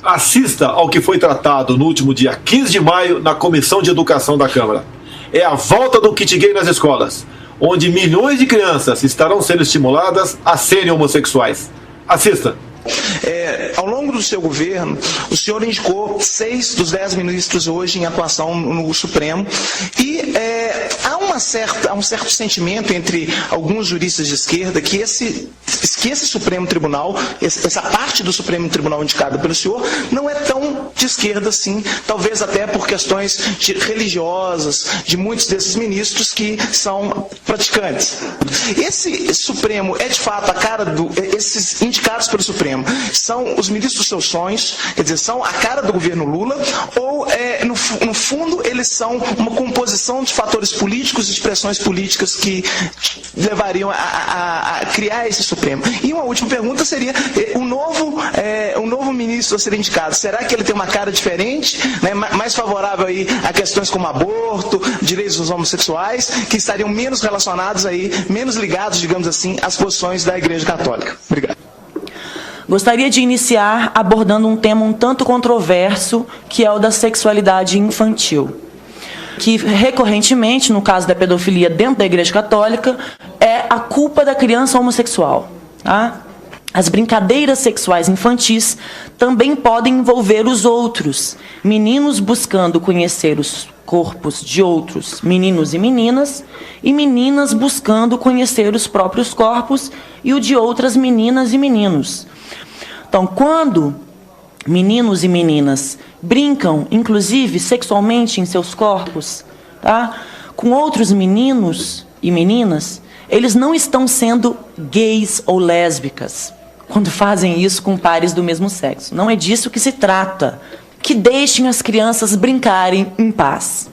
Assista ao que foi tratado no último dia 15 de maio na Comissão de Educação da Câmara. É a volta do kit gay nas escolas, onde milhões de crianças estarão sendo estimuladas a serem homossexuais. Assista. Ao longo do seu governo, o senhor indicou 6 dos 10 ministros hoje em atuação no Supremo e há um certo sentimento entre alguns juristas de esquerda que esse Supremo Tribunal, essa parte do Supremo Tribunal indicada pelo senhor, não é tão de esquerda assim, talvez até por questões religiosas de muitos desses ministros que são praticantes. Esse Supremo é de fato a cara esses indicados pelo Supremo são os ministros dos seus sonhos, quer dizer, são a cara do governo Lula, ou no fundo eles são uma composição de fatores políticos, de expressões políticas que levariam a criar esse Supremo? E uma última pergunta seria, o novo ministro a ser indicado, será que ele tem uma cara diferente, né, mais favorável aí a questões como aborto, direitos dos homossexuais, que estariam menos relacionados aí, menos ligados, digamos assim, às posições da Igreja Católica? Obrigado. Gostaria de iniciar abordando um tema um tanto controverso, que é o da sexualidade infantil, que recorrentemente, no caso da pedofilia dentro da Igreja Católica, é a culpa da criança homossexual. Tá? As brincadeiras sexuais infantis também podem envolver os outros, meninos buscando conhecer os corpos de outros meninos e meninas, e meninas buscando conhecer os próprios corpos e o de outras meninas e meninos. Então, quando meninos e meninas brincam, inclusive sexualmente em seus corpos, tá, com outros meninos e meninas, eles não estão sendo gays ou lésbicas quando fazem isso com pares do mesmo sexo. Não é disso que se trata. Que deixem as crianças brincarem em paz.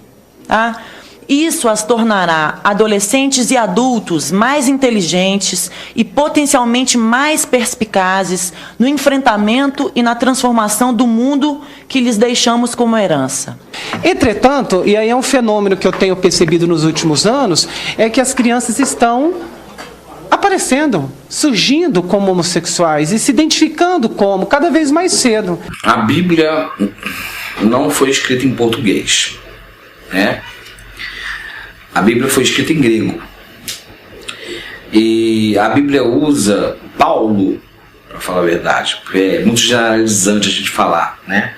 Tá? Isso as tornará adolescentes e adultos mais inteligentes e potencialmente mais perspicazes no enfrentamento e na transformação do mundo que lhes deixamos como herança. Entretanto, e aí é um fenômeno que eu tenho percebido nos últimos anos, é que as crianças estão aparecendo, surgindo como homossexuais e se identificando como cada vez mais cedo. A Bíblia não foi escrita em português, né? A Bíblia foi escrita em grego. E a Bíblia usa Paulo, para falar a verdade, porque é muito generalizante a gente falar, né?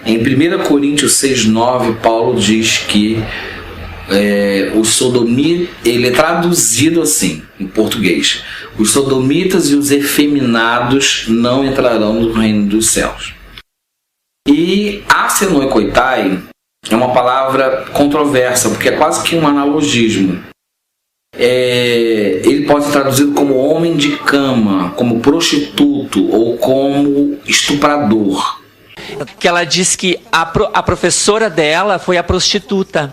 Em 1 Coríntios 6,9, Paulo diz que o sodomita, ele é traduzido assim, em português: os sodomitas e os efeminados não entrarão no reino dos céus. E asenoikoitai é uma palavra controversa, porque é quase que um analogismo. Ele pode ser traduzido como homem de cama, como prostituto ou como estuprador. Que ela diz que a professora dela foi a prostituta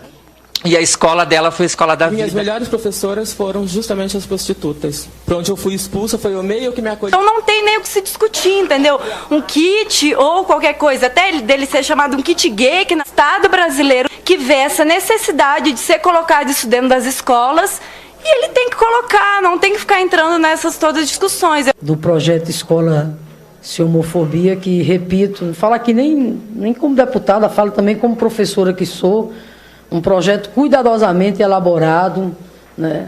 e a escola dela foi a escola da vida. Minhas melhores professoras foram justamente as prostitutas. Para onde eu fui expulsa foi o meio que me acolheu. Então não tem nem o que se discutir, entendeu? Um kit ou qualquer coisa, até dele ser chamado um kit gay, que no Estado brasileiro que vê essa necessidade de ser colocado isso dentro das escolas, e ele tem que colocar, não tem que ficar entrando nessas todas discussões. Do projeto Escola Sem Homofobia, que, repito, falo aqui nem como deputada, falo também como professora que sou, um projeto cuidadosamente elaborado, né,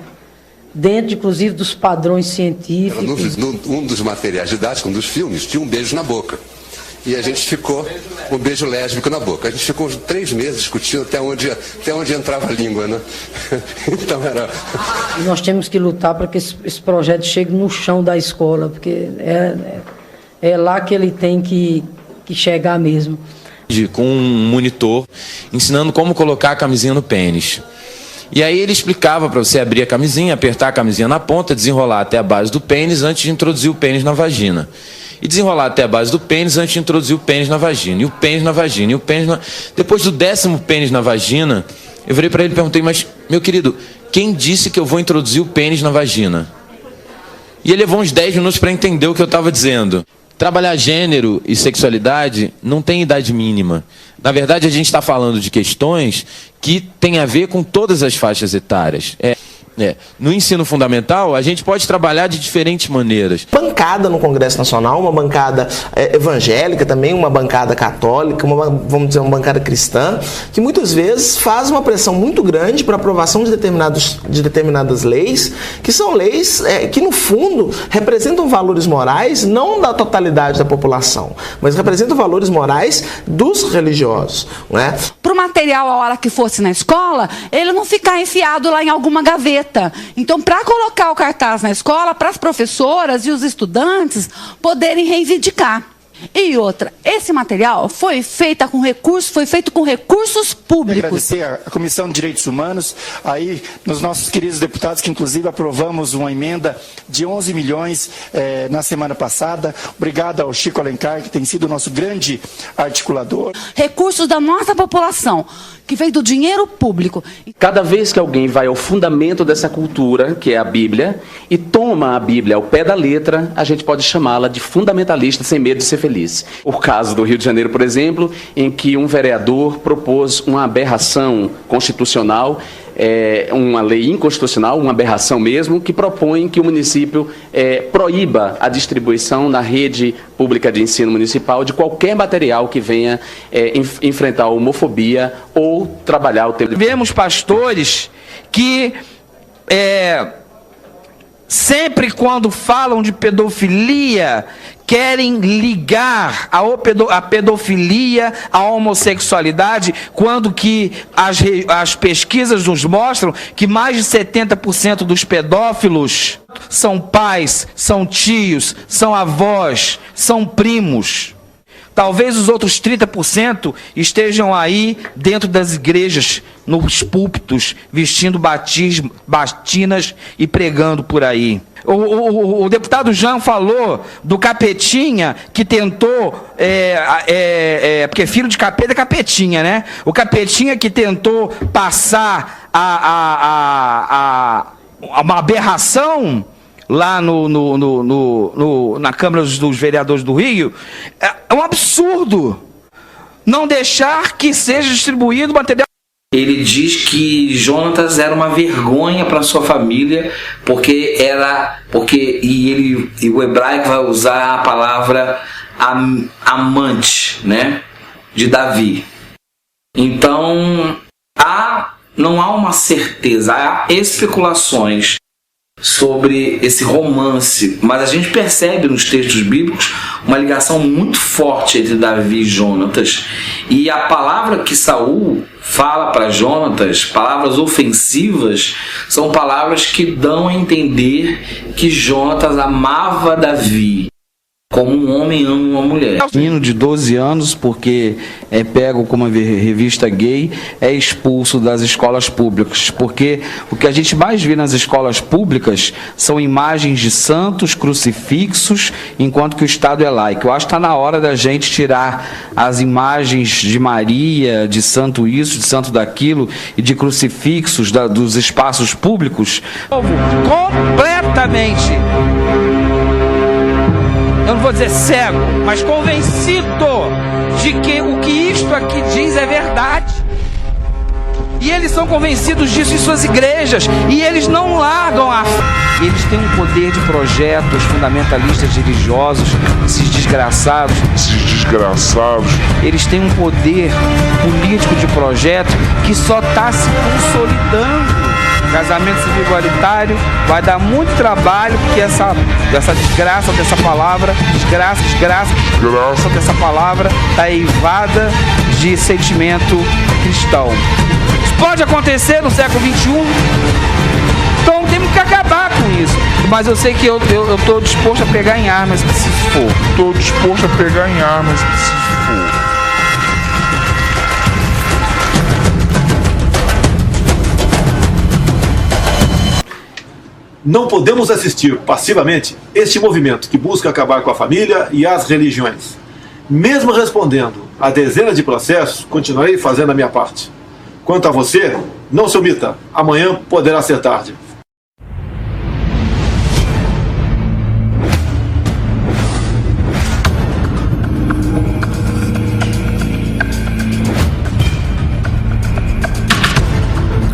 dentro, inclusive, dos padrões científicos. Um dos materiais didáticos, um dos filmes, tinha um beijo na boca. E a gente ficou, um beijo lésbico na boca. A gente ficou uns 3 meses discutindo até onde entrava a língua, né? Então era... Nós temos que lutar para que esse projeto chegue no chão da escola, porque é lá que ele tem que chegar mesmo. Com um monitor ensinando como colocar a camisinha no pênis. E aí ele explicava para você abrir a camisinha, apertar a camisinha na ponta, desenrolar até a base do pênis antes de introduzir o pênis na vagina. E desenrolar até a base do pênis antes de introduzir o pênis na vagina. E o pênis na vagina. E o pênis na... Depois do 10º pênis na vagina, eu virei para ele e perguntei: mas, meu querido, quem disse que eu vou introduzir o pênis na vagina? E ele levou uns 10 minutos para entender o que eu estava dizendo. Trabalhar gênero e sexualidade não tem idade mínima. Na verdade, a gente está falando de questões que têm a ver com todas as faixas etárias. No ensino fundamental, a gente pode trabalhar de diferentes maneiras. Bancada no Congresso Nacional, uma bancada evangélica também, uma bancada católica, vamos dizer, uma bancada cristã, que muitas vezes faz uma pressão muito grande para a aprovação de determinadas leis, que são leis que, no fundo, representam valores morais, não da totalidade da população, mas representam valores morais dos religiosos. Né? Para o material, a hora que fosse na escola, ele não ficar enfiado lá em alguma gaveta. Então, para colocar o cartaz na escola, para as professoras e os estudantes poderem reivindicar. E outra, esse material foi feito com recursos públicos. Agradecer à Comissão de Direitos Humanos, aí nos nossos queridos deputados, que inclusive aprovamos uma emenda de 11 milhões na semana passada. Obrigado ao Chico Alencar, que tem sido o nosso grande articulador. Recursos da nossa população, que veio do dinheiro público. Cada vez que alguém vai ao fundamento dessa cultura, que é a Bíblia, e toma a Bíblia ao pé da letra, a gente pode chamá-la de fundamentalista sem medo de ser feliz. O caso do Rio de Janeiro, por exemplo, em que um vereador propôs uma aberração constitucional, uma lei inconstitucional, uma aberração mesmo, que propõe que o município proíba a distribuição na rede pública de ensino municipal de qualquer material que venha enfrentar a homofobia ou trabalhar o tema. Vemos pastores que sempre quando falam de pedofilia, querem ligar a pedofilia à homossexualidade, quando que as pesquisas nos mostram que mais de 70% dos pedófilos são pais, são tios, são avós, são primos. Talvez os outros 30% estejam aí dentro das igrejas, nos púlpitos, vestindo batinas e pregando por aí. O deputado Jean falou do capetinha que tentou, porque é filho de capeta é capetinha, né? O capetinha que tentou passar uma aberração lá na Câmara dos Vereadores do Rio, é um absurdo não deixar que seja distribuído material. Ele diz que Jonatas era uma vergonha para sua família, e o hebraico vai usar a palavra amante, né, de Davi. Então, não há uma certeza, há especulações sobre esse romance, mas a gente percebe nos textos bíblicos uma ligação muito forte entre Davi e Jonatas, e a palavra que Saul fala para Jonatas, palavras ofensivas, são palavras que dão a entender que Jonatas amava Davi como um homem ama uma mulher. Menino de 12 anos, porque é pego com uma revista gay, é expulso das escolas públicas, porque o que a gente mais vê nas escolas públicas são imagens de santos, crucifixos, enquanto que o Estado é laico. Eu acho que está na hora da gente tirar as imagens de Maria, de santo isso, de santo daquilo, e de crucifixos dos espaços públicos. Completamente, eu não vou dizer cego, mas convencido de que o que isto aqui diz é verdade. E eles são convencidos disso em suas igrejas, e eles não largam a fé. Eles têm um poder de projetos fundamentalistas religiosos, esses desgraçados. Eles têm um poder político de projeto que só está se consolidando. Casamento civil igualitário vai dar muito trabalho, porque essa desgraça dessa palavra, desgraça dessa palavra está eivada de sentimento cristão. Isso pode acontecer no século XXI, então temos que acabar com isso. Mas eu sei que eu estou disposto a pegar em armas se for. Não podemos assistir passivamente este movimento que busca acabar com a família e as religiões. Mesmo respondendo a dezenas de processos, continuarei fazendo a minha parte. Quanto a você, não se omita. Amanhã poderá ser tarde.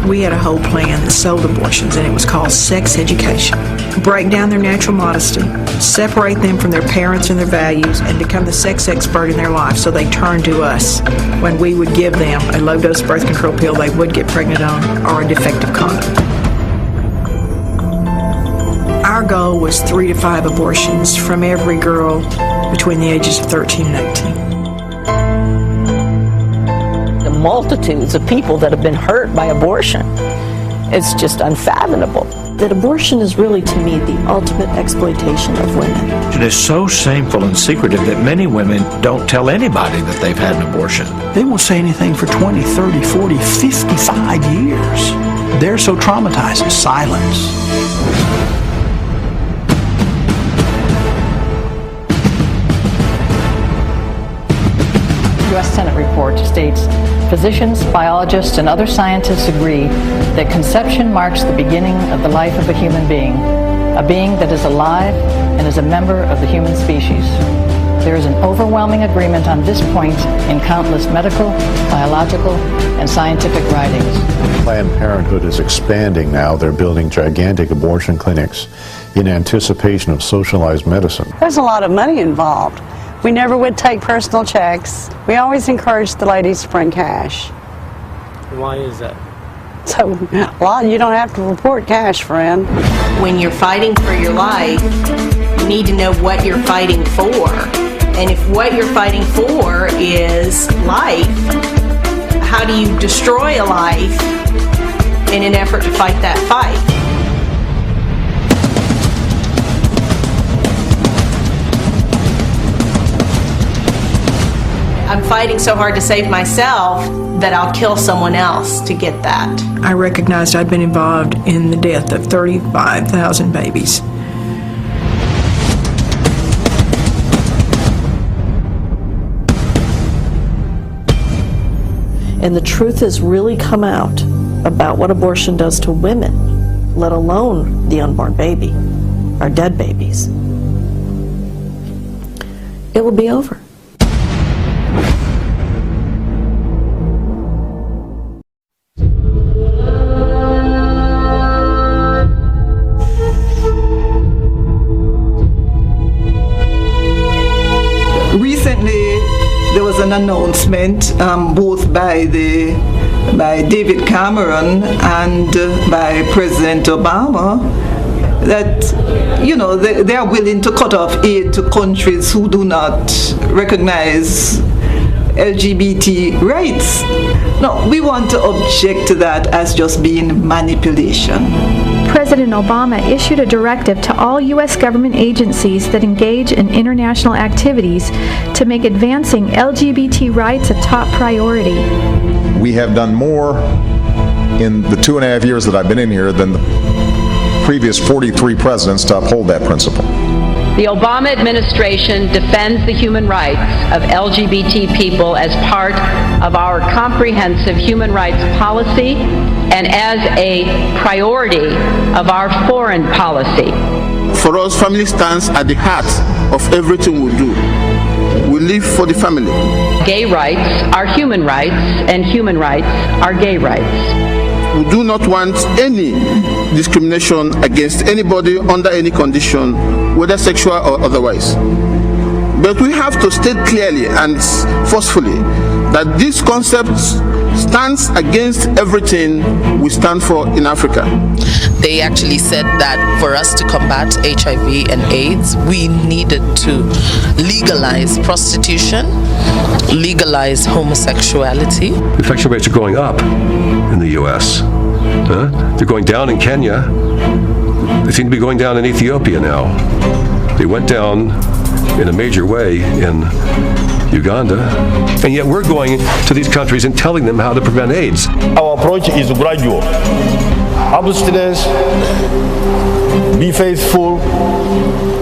We we had a whole plan that sold abortions, and it was called sex education. Break down their natural modesty, separate them from their parents and their values, and become the sex expert in their life so they turn to us when we would give them a low-dose birth control pill they would get pregnant on or a defective condom. Our goal was 3 to 5 abortions from every girl between the ages of 13 and 18. The multitudes of people that have been hurt by abortion, it's just unfathomable. That abortion is really, to me, the ultimate exploitation of women. It is so shameful and secretive that many women don't tell anybody that they've had an abortion. They won't say anything for 20, 30, 40, 55 years. They're so traumatized. Silence. U.S. Senate report states, physicians, biologists, and other scientists agree that conception marks the beginning of the life of a human being, a being that is alive and is a member of the human species. There is an overwhelming agreement on this point in countless medical, biological, and scientific writings. Planned Parenthood is expanding now. They're building gigantic abortion clinics in anticipation of socialized medicine. There's a lot of money involved. We never would take personal checks. We always encouraged the ladies to bring cash. Why is that? So, you don't have to report cash, friend. When you're fighting for your life, you need to know what you're fighting for. And if what you're fighting for is life, how do you destroy a life in an effort to fight that fight? I'm fighting so hard to save myself that I'll kill someone else to get that. I recognized I'd been involved in the death of 35,000 babies. And the truth has really come out about what abortion does to women, let alone the unborn baby, our dead babies. It will be over. Recently, there was an announcement both by David Cameron and by President Obama that, they are willing to cut off aid to countries who do not recognize LGBT rights. No, we want to object to that as just being manipulation. President Obama issued a directive to all U.S. government agencies that engage in international activities to make advancing LGBT rights a top priority. We have done more in the 2.5 years that I've been in here than the previous 43 presidents to uphold that principle. The Obama administration defends the human rights of LGBT people as part of our comprehensive human rights policy and as a priority of our foreign policy. For us, family stands at the heart of everything we do. We live for the family. Gay rights are human rights, and human rights are gay rights. We do not want any discrimination against anybody under any condition, whether sexual or otherwise. But we have to state clearly and forcefully that this concept stands against everything we stand for in Africa. They actually said that for us to combat HIV and AIDS, we needed to legalize prostitution, legalize homosexuality. Infection rates are going up in the U.S. They're going down in Kenya. They seem to be going down in Ethiopia now. They went down in a major way in Uganda, and yet we're going to these countries and telling them how to prevent AIDS. Our approach is gradual. Abstinence, be faithful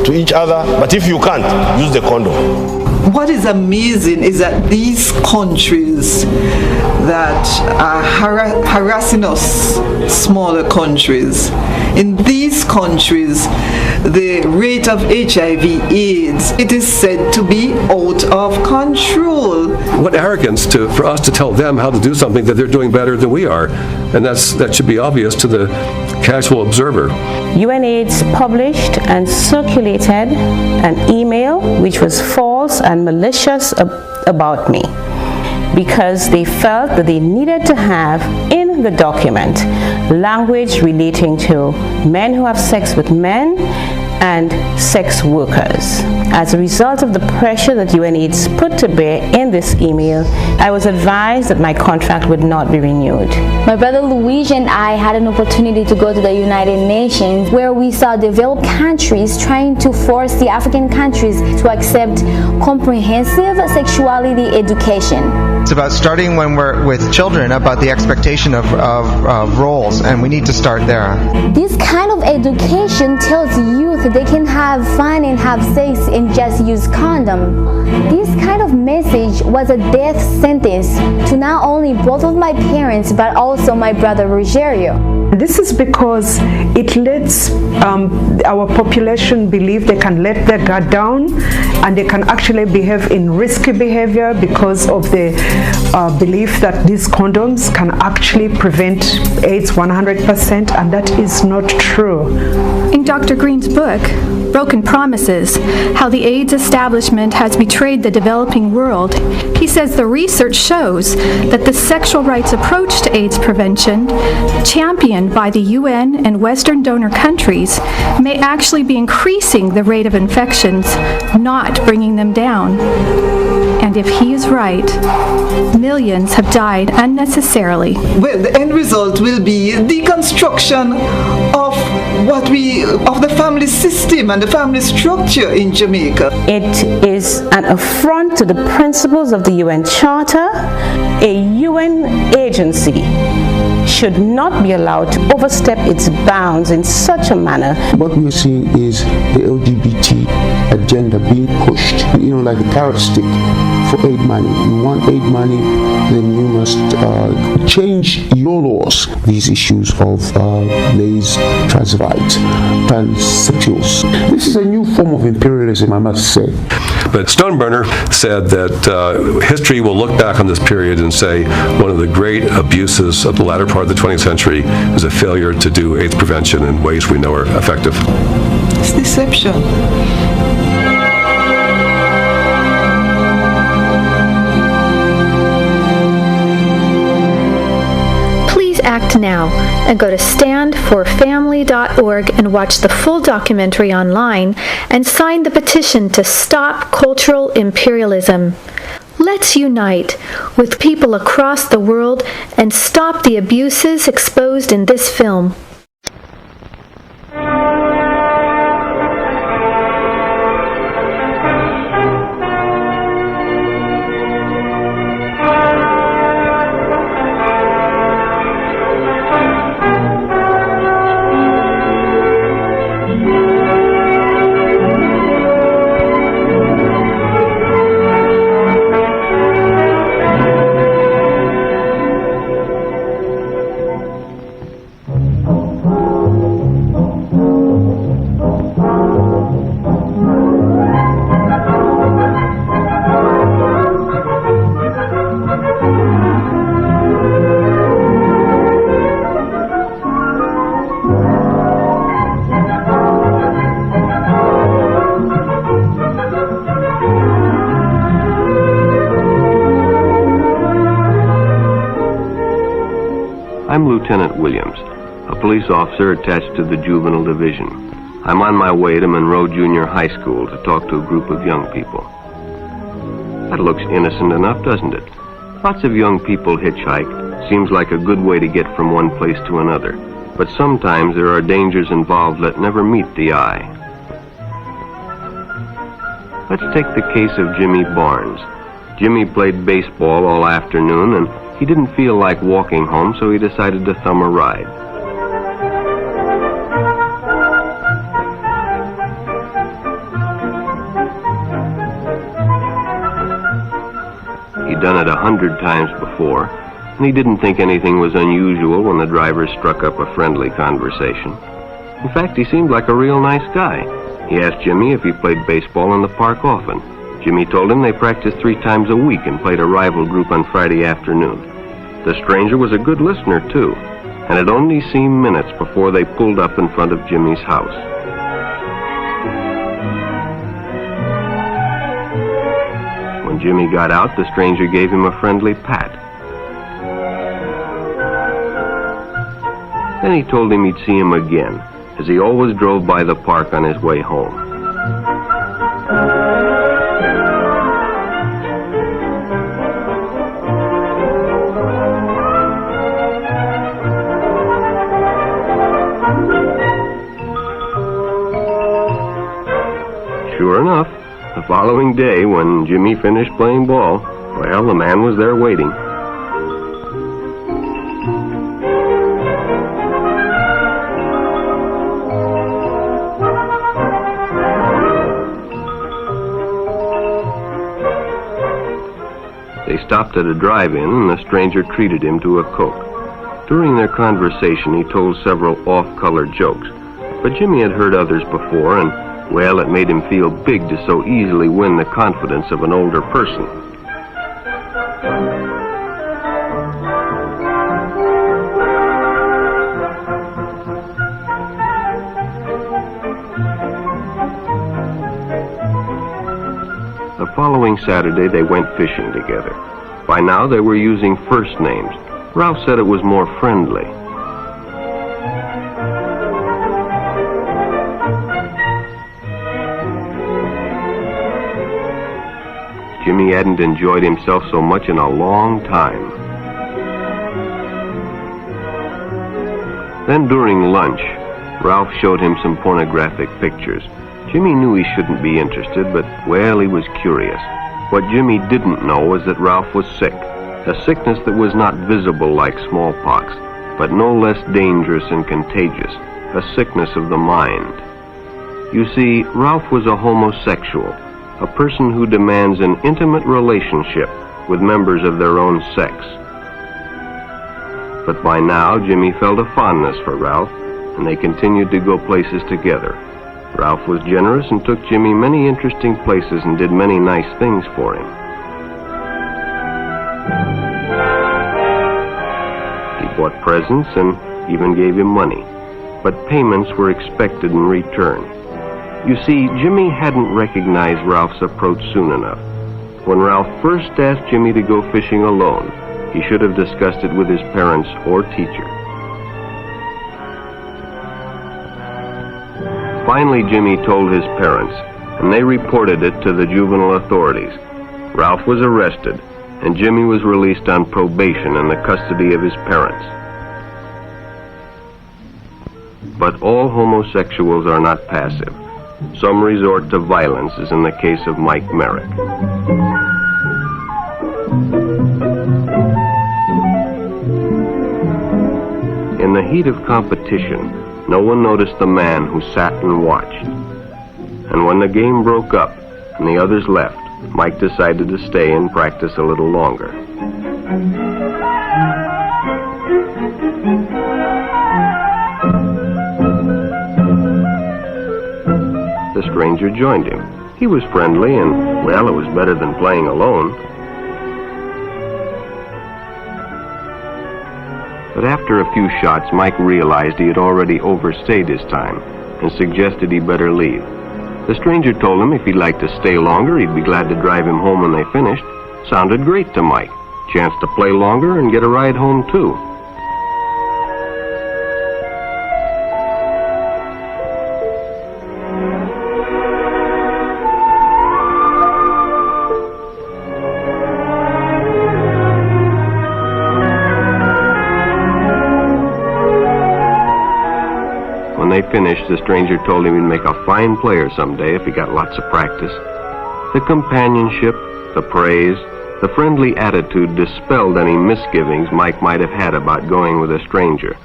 to each other, but if you can't, use the condom. What is amazing is that these countries that are harassing us, smaller countries, in these countries, the rate of HIV/AIDS, it is said to be out of control. What arrogance for us to tell them how to do something that they're doing better than we are. And that should be obvious to the casual observer. UNAIDS published and circulated an email which was false and malicious about me, because they felt that they needed to have in the document language relating to men who have sex with men and sex workers. As a result of the pressure that UNAIDS put to bear in this email, I was advised that my contract would not be renewed. My brother Luigi and I had an opportunity to go to the United Nations, where we saw developed countries trying to force the African countries to accept comprehensive sexuality education. It's about starting when we're with children, about the expectation of roles, and we need to start there. This kind of education tells youth they can have fun and have sex and just use condom. This kind of message was a death sentence to not only both of my parents but also my brother Rogerio. This is because it lets our population believe they can let their guard down and they can actually behave in risky behavior because of the belief that these condoms can actually prevent AIDS 100%, and that is not true. In Dr. Green's book, Broken Promises, How the AIDS Establishment Has Betrayed the Developing World, he says the research shows that the sexual rights approach to AIDS prevention, championed by the UN and Western donor countries, may actually be increasing the rate of infections, not bringing them down. And if he is right, millions have died unnecessarily. Well, the end result will be deconstruction of the family system and the family structure in Jamaica. It is an affront to the principles of the UN Charter. A UN agency should not be allowed to overstep its bounds in such a manner. What we're seeing is the LGBT agenda being pushed, like a carrot stick for aid money. You want aid money, then you must change your laws. These issues of gays, trans rights, transsexuals. This is a new form of imperialism, I must say. But Stoneburner said that history will look back on this period and say one of the great abuses of the latter part of the 20th century is a failure to do AIDS prevention in ways we know are effective. It's deception. Please act now and go to standforfamily.org and watch the full documentary online and sign the petition to stop cultural imperialism. Let's unite with people across the world and stop the abuses exposed in this film. I'm Lieutenant Williams, a police officer attached to the Juvenile Division. I'm on my way to Monroe Junior High School to talk to a group of young people. That looks innocent enough, doesn't it? Lots of young people hitchhike. Seems like a good way to get from one place to another. But sometimes there are dangers involved that never meet the eye. Let's take the case of Jimmy Barnes. Jimmy played baseball all afternoon and he didn't feel like walking home, so he decided to thumb a ride. He'd done it 100 times before, and he didn't think anything was unusual when the driver struck up a friendly conversation. In fact, he seemed like a real nice guy. He asked Jimmy if he played baseball in the park often. Jimmy told him they practiced 3 times a week and played a rival group on Friday afternoon. The stranger was a good listener, too, and it only seemed minutes before they pulled up in front of Jimmy's house. When Jimmy got out, the stranger gave him a friendly pat. Then he told him he'd see him again, as he always drove by the park on his way home. Sure enough, the following day, when Jimmy finished playing ball, well, the man was there waiting. They stopped at a drive-in, and the stranger treated him to a Coke. During their conversation, he told several off-color jokes, but Jimmy had heard others before, and, well, it made him feel big to so easily win the confidence of an older person. The following Saturday, they went fishing together. By now, they were using first names. Ralph said it was more friendly. Jimmy hadn't enjoyed himself so much in a long time. Then during lunch, Ralph showed him some pornographic pictures. Jimmy knew he shouldn't be interested, but, well, he was curious. What Jimmy didn't know was that Ralph was sick, a sickness that was not visible like smallpox, but no less dangerous and contagious, a sickness of the mind. You see, Ralph was a homosexual, a person who demands an intimate relationship with members of their own sex. But by now, Jimmy felt a fondness for Ralph, and they continued to go places together. Ralph was generous and took Jimmy many interesting places and did many nice things for him. He bought presents and even gave him money, but payments were expected in return. You see, Jimmy hadn't recognized Ralph's approach soon enough. When Ralph first asked Jimmy to go fishing alone, he should have discussed it with his parents or teacher. Finally, Jimmy told his parents, and they reported it to the juvenile authorities. Ralph was arrested, and Jimmy was released on probation in the custody of his parents. But all homosexuals are not passive. Some resort to violence, as in the case of Mike Merrick. In the heat of competition, no one noticed the man who sat and watched. And when the game broke up and the others left, Mike decided to stay and practice a little longer. The stranger joined him. He was friendly and, well, it was better than playing alone. But after a few shots, Mike realized he had already overstayed his time and suggested he better leave. The stranger told him if he'd like to stay longer, he'd be glad to drive him home when they finished. Sounded great to Mike. Chance to play longer and get a ride home, too. When they finished, the stranger told him he'd make a fine player someday if he got lots of practice. The companionship, the praise, the friendly attitude dispelled any misgivings Mike might have had about going with a stranger.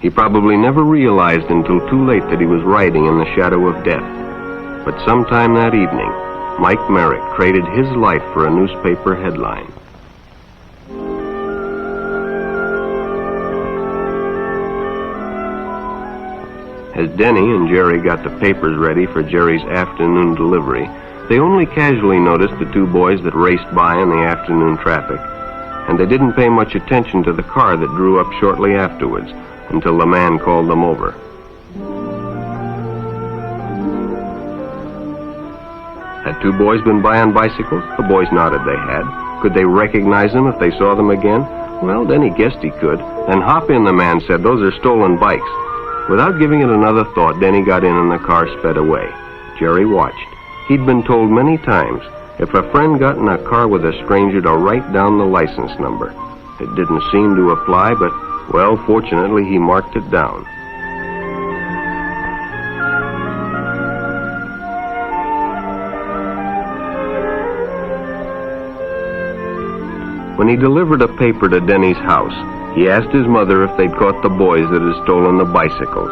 He probably never realized until too late that he was riding in the shadow of death. But sometime that evening, Mike Merrick traded his life for a newspaper headline. As Denny and Jerry got the papers ready for Jerry's afternoon delivery, they only casually noticed the two boys that raced by in the afternoon traffic, and they didn't pay much attention to the car that drew up shortly afterwards until the man called them over. Had two boys been by on bicycles? The boys nodded they had. Could they recognize them if they saw them again? Well, Denny guessed he could. Then hop in, the man said. Those are stolen bikes. Without giving it another thought, Denny got in and the car sped away. Jerry watched. He'd been told many times, if a friend got in a car with a stranger, to write down the license number. It didn't seem to apply, but, well, fortunately, he marked it down. When he delivered a paper to Denny's house, he asked his mother if they'd caught the boys that had stolen the bicycles.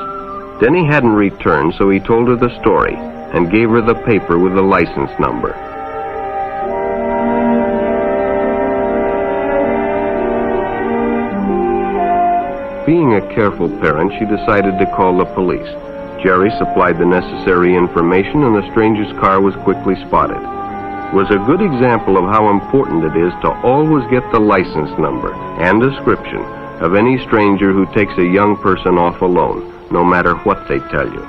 Denny hadn't returned, so he told her the story and gave her the paper with the license number. Being a careful parent, she decided to call the police. Jerry supplied the necessary information, and the stranger's car was quickly spotted. It was a good example of how important it is to always get the license number and description of any stranger who takes a young person off alone, no matter what they tell you.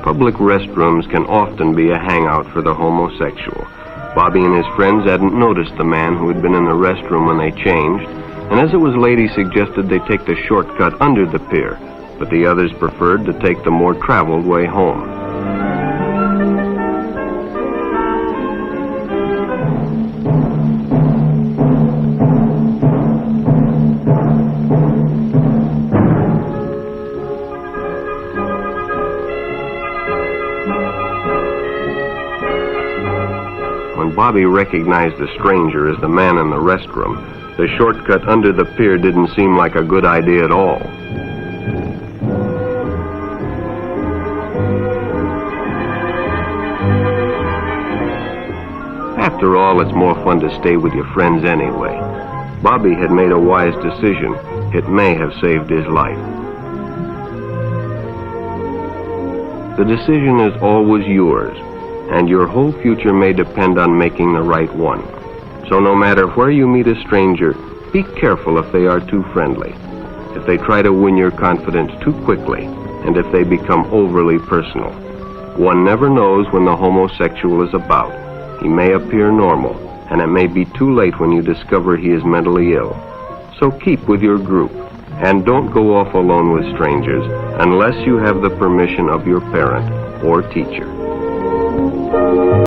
Public restrooms can often be a hangout for the homosexual. Bobby and his friends hadn't noticed the man who had been in the restroom when they changed, and as it was late, he suggested they take the shortcut under the pier, but the others preferred to take the more traveled way home. When Bobby recognized the stranger as the man in the restroom, the shortcut under the pier didn't seem like a good idea at all. After all, it's more fun to stay with your friends anyway. Bobby had made a wise decision. It may have saved his life. The decision is always yours, and your whole future may depend on making the right one. So no matter where you meet a stranger, be careful if they are too friendly, if they try to win your confidence too quickly, and if they become overly personal. One never knows when the homosexual is about. He may appear normal, and it may be too late when you discover he is mentally ill. So keep with your group, and don't go off alone with strangers unless you have the permission of your parent or teacher.